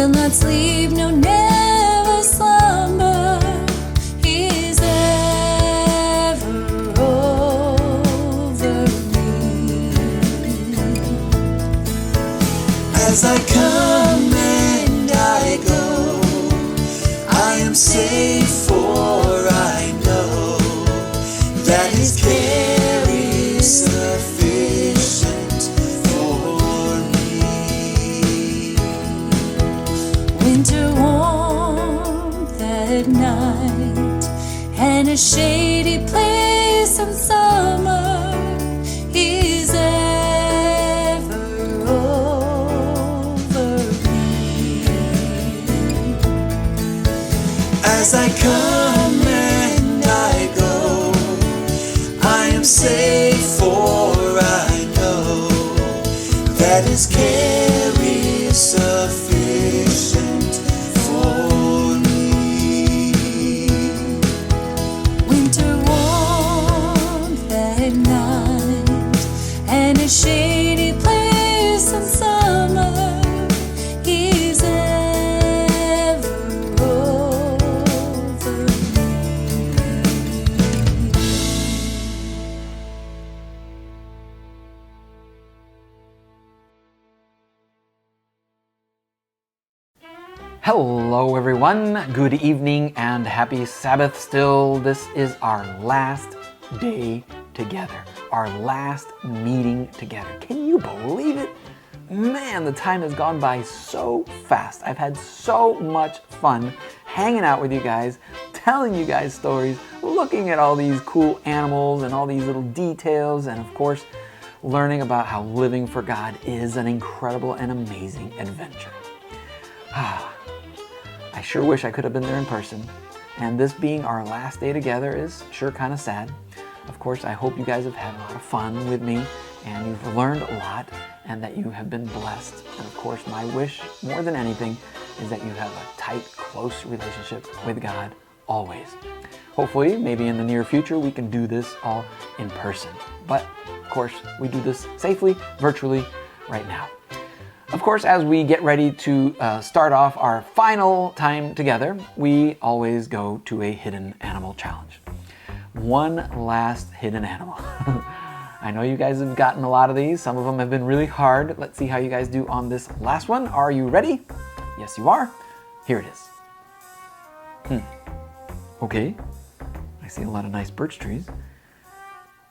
will not sleep, no, never slumber. He's ever over me. As I come and I go, I am safe, for I know that His care is sufficient for me. Winter warmth at night and a shady place in summer, He's ever over me. As I come and I go, I am safe, for I know that His care is sufficient for me. Winter warmth at night and a shady place in summer, He's ever over me. Hello everyone, good evening and happy Sabbath still. This is our last day together, our last meeting together. Can you believe it? Man, the time has gone by so fast. I've had so much fun hanging out with you guys, telling you guys stories, looking at all these cool animals and all these little details, and of course, learning about how living for God is an incredible and amazing adventure. I sure wish I could have been there in person, and this being our last day together is sure kind of sad. Of course, I hope you guys have had a lot of fun with me, and you've learned a lot, and that you have been blessed. And of course, my wish more than anything is that you have a tight, close relationship with God always. Hopefully, maybe in the near future, we can do this all in person. But of course, we do this safely, virtually, right now. Of course, as we get ready to start off our final time together, we always go to a hidden animal challenge. One last hidden animal. I know you guys have gotten a lot of these. Some of them have been really hard. Let's see how you guys do on this last one. Are you ready? Yes, you are. Here it is. Okay. I see a lot of nice birch trees.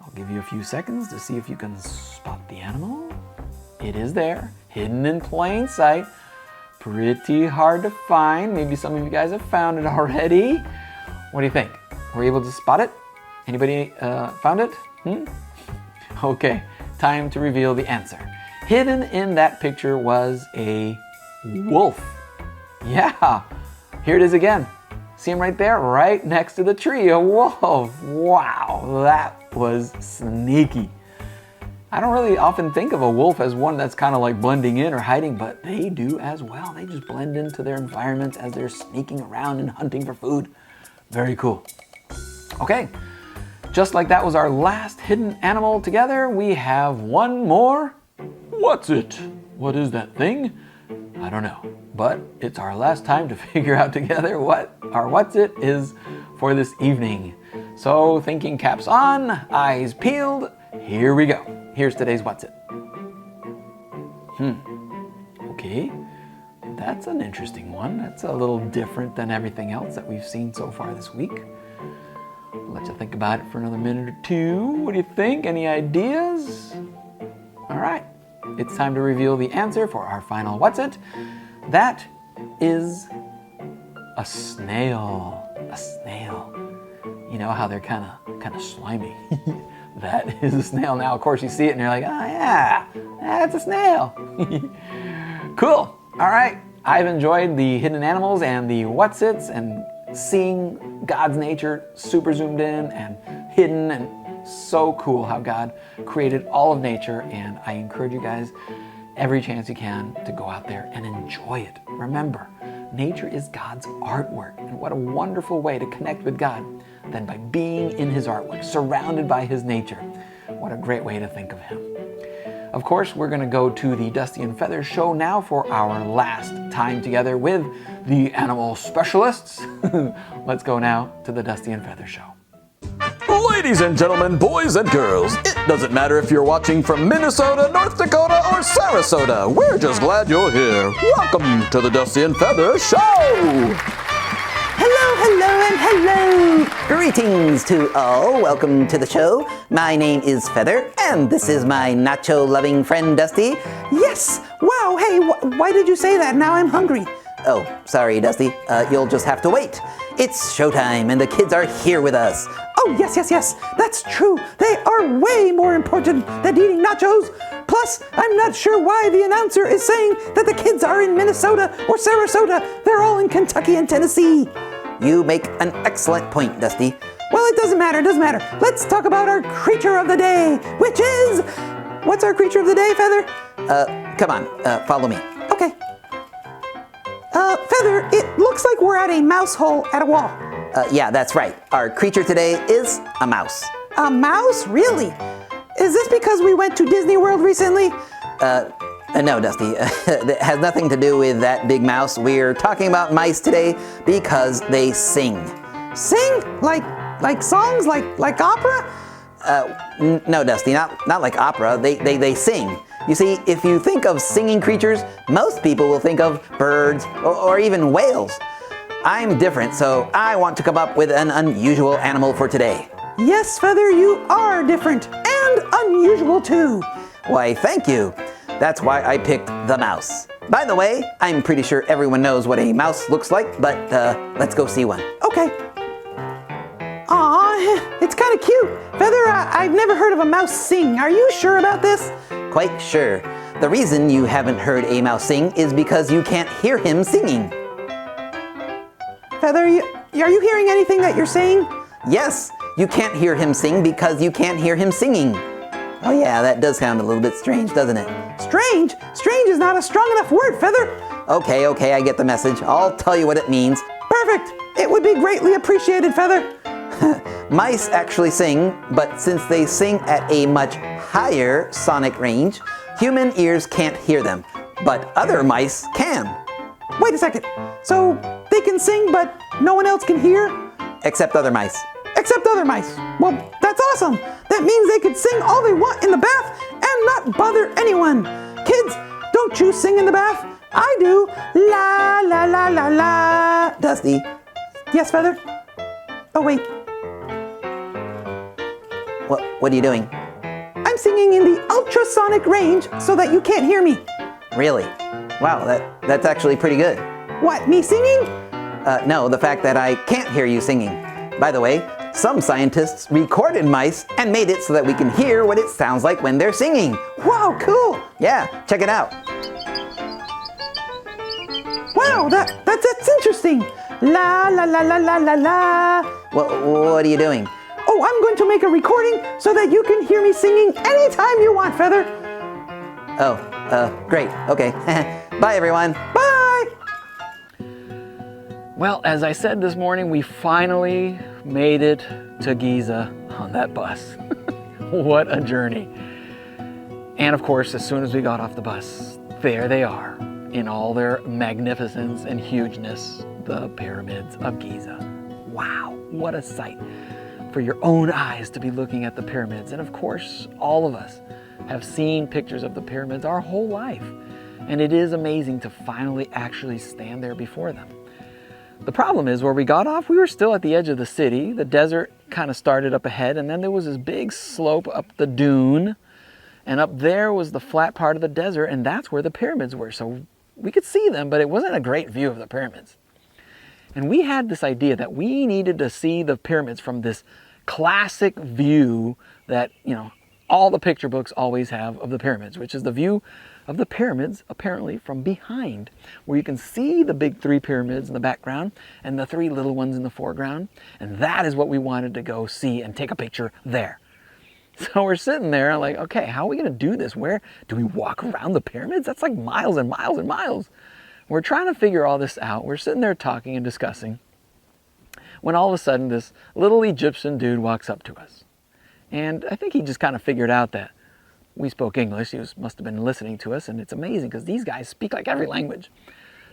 I'll give you a few seconds to see if you can spot the animal. It is there, hidden in plain sight. Pretty hard to find. Maybe some of you guys have found it already. What do you think? Were you able to spot it? Anybody found it? Okay, time to reveal the answer. Hidden in that picture was a wolf. Yeah, here it is again. See him right there, right next to the tree, a wolf. Wow, that was sneaky. I don't really often think of a wolf as one that's kind of like blending in or hiding, but they do as well. They just blend into their environment as they're sneaking around and hunting for food. Very cool. Okay, just like that was our last hidden animal together, we have one more. What's it? What is that thing? I don't know, but it's our last time to figure out together what our what's it is for this evening. So thinking caps on, eyes peeled, here we go. Here's today's what's it. Okay, that's an interesting one. That's a little different than everything else that we've seen so far this week. I'll let you think about it for another minute or two. What do you think? Any ideas? All right, it's time to reveal the answer for our final what's it. That is a snail. A snail. You know how they're kind of slimy. That is a snail. Now, of course, you see it and you're like, oh yeah, that's a snail. Cool. All right. I've enjoyed the hidden animals and the what's its and seeing God's nature super zoomed in and hidden, and so cool how God created all of nature. And I encourage you guys every chance you can to go out there and enjoy it. Remember, nature is God's artwork, and what a wonderful way to connect with God than by being in His artwork, surrounded by His nature. What a great way to think of Him. Of course, we're going to go to the Dusty and Feather show now for our last time together with the animal specialists. Let's go now to the Dusty and Feather show. Ladies and gentlemen, boys and girls, it doesn't matter if you're watching from Minnesota, North Dakota, or Sarasota. We're just glad you're here. Welcome to the Dusty and Feather Show! Hello, hello, and hello! Greetings to all. Welcome to the show. My name is Feather, and this is my nacho-loving friend Dusty. Yes! Wow, hey, why did you say that? Now I'm hungry. Oh, sorry, Dusty. You'll just have to wait. It's showtime, and the kids are here with us. Oh, yes, that's true. They are way more important than eating nachos. Plus, I'm not sure why the announcer is saying that the kids are in Minnesota or Sarasota. They're all in Kentucky and Tennessee. You make an excellent point, Dusty. Well, it doesn't matter. Let's talk about our creature of the day, which is... What's our creature of the day, Feather? Come on, follow me. Okay. Feather, it looks like we're at a mouse hole at a wall. Yeah, that's right. Our creature today is a mouse. A mouse? Really? Is this because we went to Disney World recently? No, Dusty. It has nothing to do with that big mouse. We're talking about mice today because they sing. Sing? Like songs? Like opera? No, Dusty, not like opera. They sing. You see, if you think of singing creatures, most people will think of birds or even whales. I'm different, so I want to come up with an unusual animal for today. Yes, Feather, you are different and unusual too. Why, thank you. That's why I picked the mouse. By the way, I'm pretty sure everyone knows what a mouse looks like, but let's go see one. Okay. Aw, it's kind of cute. Feather, I've never heard of a mouse sing. Are you sure about this? Quite sure. The reason you haven't heard a mouse sing is because you can't hear him singing. Feather, are you hearing anything that you're saying? Yes, you can't hear him sing because you can't hear him singing. Oh yeah, that does sound a little bit strange, doesn't it? Strange? Strange is not a strong enough word, Feather. Okay, I get the message. I'll tell you what it means. Perfect. It would be greatly appreciated, Feather. Mice actually sing, but since they sing at a much higher sonic range, human ears can't hear them, but other mice can. Wait a second. So they can sing, but no one else can hear? Except other mice. Except other mice. Well, that's awesome. That means they could sing all they want in the bath and not bother anyone. Kids, don't you sing in the bath? I do. La, la, la, la, la. Dusty. Yes, Feather? Oh, wait. What are you doing? I'm singing in the ultrasonic range so that you can't hear me. Really? Wow, that's actually pretty good. What, me singing? No, the fact that I can't hear you singing. By the way, some scientists recorded mice and made it so that we can hear what it sounds like when they're singing. Wow, cool. Yeah, check it out. Wow, that's interesting. La, la, la, la, la, la, la. What are you doing? Oh, I'm going to make a recording so that you can hear me singing anytime you want, Feather. Oh, great. Okay. Bye, everyone. Bye! Well, as I said this morning, we finally made it to Giza on that bus. What a journey. And of course, as soon as we got off the bus, there they are, in all their magnificence and hugeness, the pyramids of Giza. Wow, what a sight for your own eyes to be looking at the pyramids. And of course, all of us have seen pictures of the pyramids our whole life. And it is amazing to finally actually stand there before them. The problem is, where we got off, we were still at the edge of the city. The desert kind of started up ahead, and then there was this big slope up the dune. And up there was the flat part of the desert, and that's where the pyramids were. So we could see them, but it wasn't a great view of the pyramids. And we had this idea that we needed to see the pyramids from this classic view that, all the picture books always have of the pyramids, which is the view of the pyramids apparently from behind, where you can see the big three pyramids in the background and the three little ones in the foreground. And that is what we wanted to go see and take a picture there. So we're sitting there like, okay, how are we going to do this? Where do we walk around the pyramids? That's like miles and miles and miles. We're trying to figure all this out. We're sitting there talking and discussing, when all of a sudden this little Egyptian dude walks up to us. And I think he just kind of figured out that we spoke English. He must have been listening to us, and it's amazing because these guys speak like every language.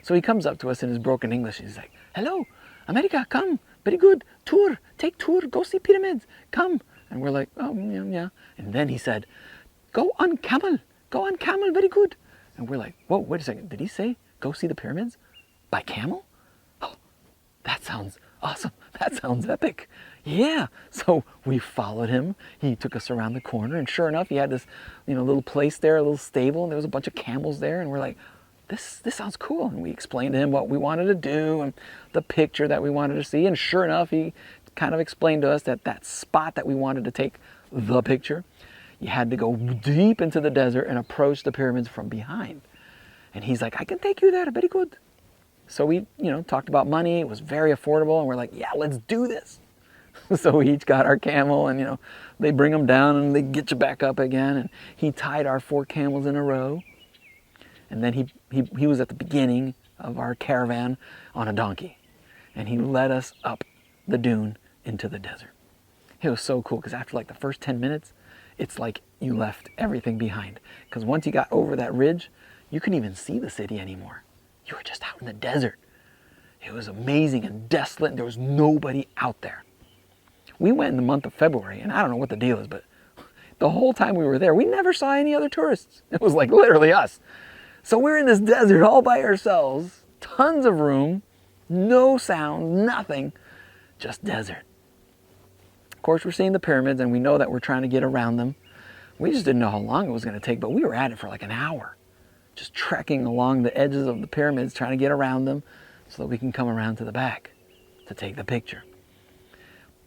So he comes up to us in his broken English. He's like, "Hello, America, come. Very good. Tour. Take tour. Go see pyramids. Come." And we're like, "Oh, yeah, yeah." And then he said, "Go on camel. Go on camel. Very good." And we're like, "Whoa, wait a second. Did he say go see the pyramids by camel? Oh, that sounds awesome. That sounds epic." Yeah. So we followed him. He took us around the corner, and sure enough, he had this, little place there, a little stable, and there was a bunch of camels there, and we're like, this sounds cool. And we explained to him what we wanted to do and the picture that we wanted to see. And sure enough, he kind of explained to us that spot that we wanted to take the picture, you had to go deep into the desert and approach the pyramids from behind. And he's like, "I can take you there, very good." So we, talked about money. It was very affordable. And we're like, "Yeah, let's do this." So we each got our camel, and, they bring them down and they get you back up again. And he tied our 4 camels in a row. And then he was at the beginning of our caravan on a donkey. And he led us up the dune into the desert. It was so cool because after like the first 10 minutes, it's like you left everything behind. Because once you got over that ridge, you couldn't even see the city anymore. You were just out in the desert. It was amazing and desolate, and there was nobody out there. We went in the month of February, and I don't know what the deal is, but the whole time we were there, we never saw any other tourists. It was like literally us. So we're in this desert all by ourselves, tons of room, no sound, nothing, just desert. Of course, we're seeing the pyramids, and we know that we're trying to get around them. We just didn't know how long it was going to take, but we were at it for like an hour, just trekking along the edges of the pyramids, trying to get around them so that we can come around to the back to take the picture.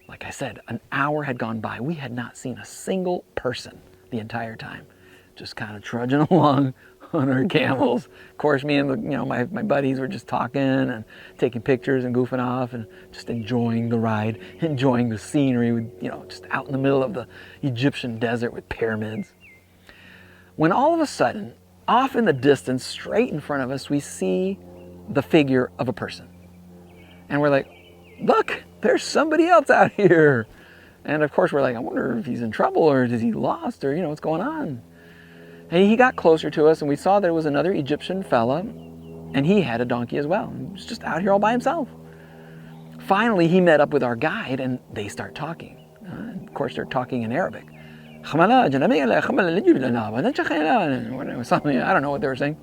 Like I said, an hour had gone by. We had not seen a single person the entire time, just kind of trudging along on our camels. Of course, me and my buddies were just talking and taking pictures and goofing off and just enjoying the ride, enjoying the scenery, with, just out in the middle of the Egyptian desert with pyramids. When all of a sudden, off in the distance, straight in front of us, we see the figure of a person. And we're like, "Look, there's somebody else out here." And of course, we're like, "I wonder if he's in trouble or is he lost or, what's going on?" And he got closer to us, and we saw that it was another Egyptian fella, and he had a donkey as well. He was just out here all by himself. Finally, he met up with our guide, and they start talking. And of course, they're talking in Arabic. Something, I don't know what they were saying.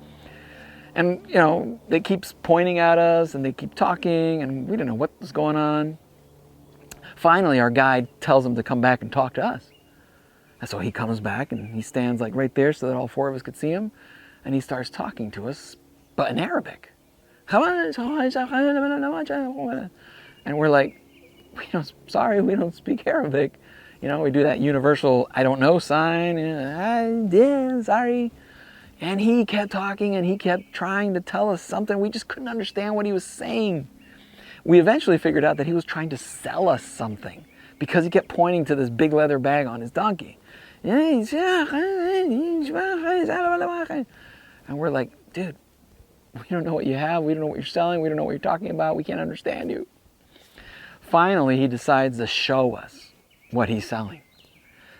And, they keep pointing at us, and they keep talking, and we didn't know what was going on. Finally, our guide tells them to come back and talk to us. And so he comes back, and he stands like right there so that all 4 of us could see him. And he starts talking to us, but in Arabic. And we're like, we don't speak Arabic. We do that universal "I don't know" sign. Sorry. And he kept talking, and he kept trying to tell us something. We just couldn't understand what he was saying. We eventually figured out that he was trying to sell us something because he kept pointing to this big leather bag on his donkey. And we're like, "Dude, we don't know what you have. We don't know what you're selling. We don't know what you're talking about. We can't understand you." Finally, he decides to show us what he's selling.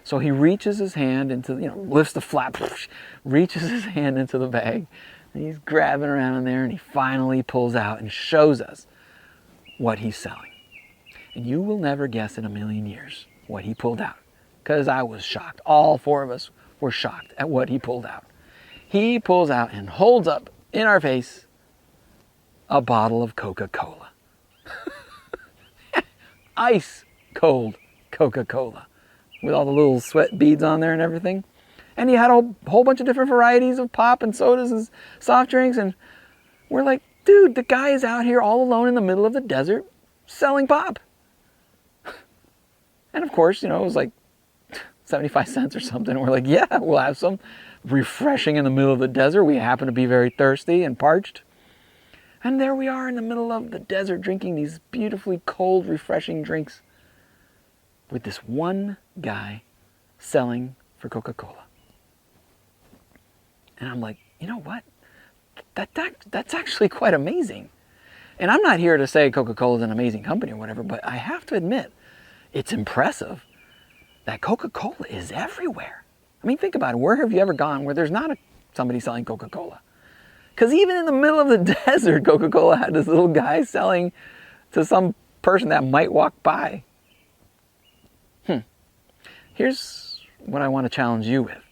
So he reaches his hand into, lifts the flap, reaches his hand into the bag, and he's grabbing around in there, and he finally pulls out and shows us what he's selling. And you will never guess in a million years what he pulled out, because I was shocked. All 4 of us were shocked at what he pulled out. He pulls out and holds up in our face a bottle of Coca-Cola. Ice cold Coca-Cola, with all the little sweat beads on there and everything. And he had a whole bunch of different varieties of pop and sodas and soft drinks. And we're like, "Dude, the guy is out here all alone in the middle of the desert selling pop." And of course, it was like 75 cents or something. And we're like, "Yeah, we'll have some refreshing in the middle of the desert. We happen to be very thirsty and parched." And there we are in the middle of the desert drinking these beautifully cold, refreshing drinks with this one guy selling for Coca-Cola. And I'm like, you know what? That's actually quite amazing. And I'm not here to say Coca-Cola is an amazing company or whatever, but I have to admit, it's impressive that Coca-Cola is everywhere. I mean, think about it. Where have you ever gone where there's not somebody selling Coca-Cola? Because even in the middle of the desert, Coca-Cola had this little guy selling to some person that might walk by. Here's what I want to challenge you with.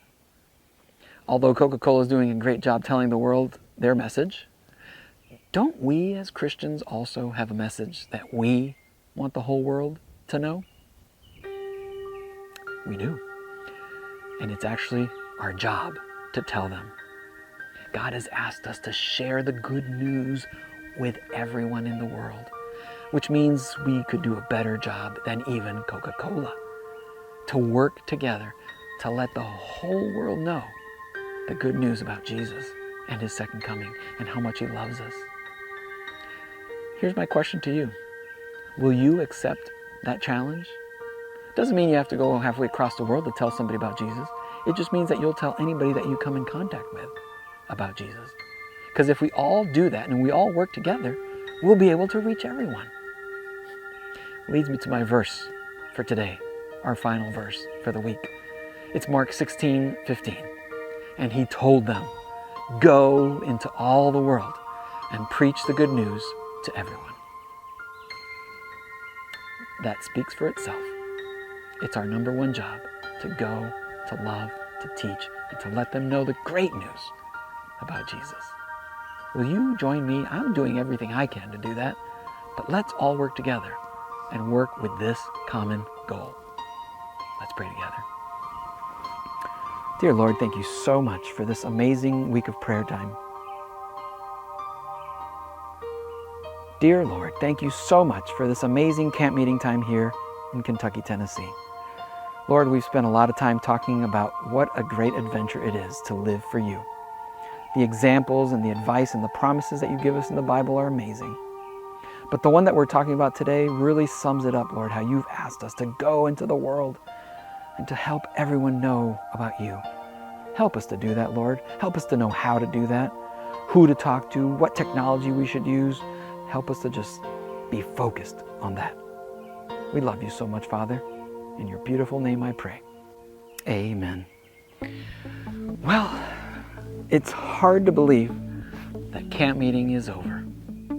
Although Coca-Cola is doing a great job telling the world their message, don't we as Christians also have a message that we want the whole world to know? We do. And it's actually our job to tell them. God has asked us to share the good news with everyone in the world, which means we could do a better job than even Coca-Cola, to work together to let the whole world know the good news about Jesus and his second coming and how much he loves us. Here's my question to you. Will you accept that challenge? Doesn't mean you have to go halfway across the world to tell somebody about Jesus. It just means that you'll tell anybody that you come in contact with about Jesus. Because if we all do that and we all work together, we'll be able to reach everyone. Leads me to my verse for today, our final verse for the week. It's Mark 16:15. And he told them, go into all the world and preach the good news to everyone. That speaks for itself. It's our number one job to go, to love, to teach, and to let them know the great news about Jesus. Will you join me? I'm doing everything I can to do that, but let's all work together and work with this common goal. Let's pray together. Dear Lord, thank you so much for this amazing week of prayer time. Dear Lord, thank you so much for this amazing camp meeting time here in Kentucky, Tennessee. Lord, we've spent a lot of time talking about what a great adventure it is to live for you. The examples and the advice and the promises that you give us in the Bible are amazing. But the one that we're talking about today really sums it up, Lord, how you've asked us to go into the world and to help everyone know about you. Help us to do that, Lord. Help us to know how to do that, who to talk to, what technology we should use. Help us to just be focused on that. We love you so much, Father. In your beautiful name I pray. Amen. Well, it's hard to believe that camp meeting is over.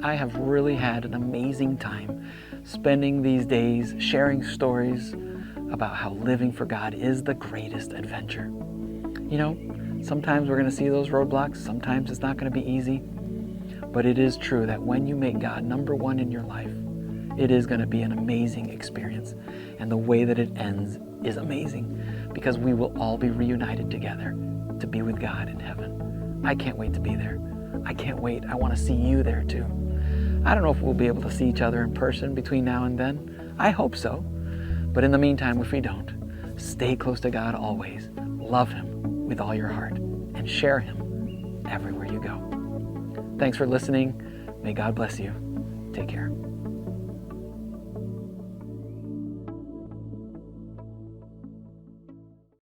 I have really had an amazing time spending these days sharing stories about how living for God is the greatest adventure. You know, sometimes we're going to see those roadblocks. Sometimes it's not going to be easy. But it is true that when you make God number one in your life, it is going to be an amazing experience. And the way that it ends is amazing because we will all be reunited together to be with God in heaven. I can't wait to be there. I can't wait. I want to see you there too. I don't know if we'll be able to see each other in person between now and then. I hope so. But in the meantime, if we don't, stay close to God always. Love him with all your heart and share him everywhere you go. Thanks for listening. May God bless you. Take care.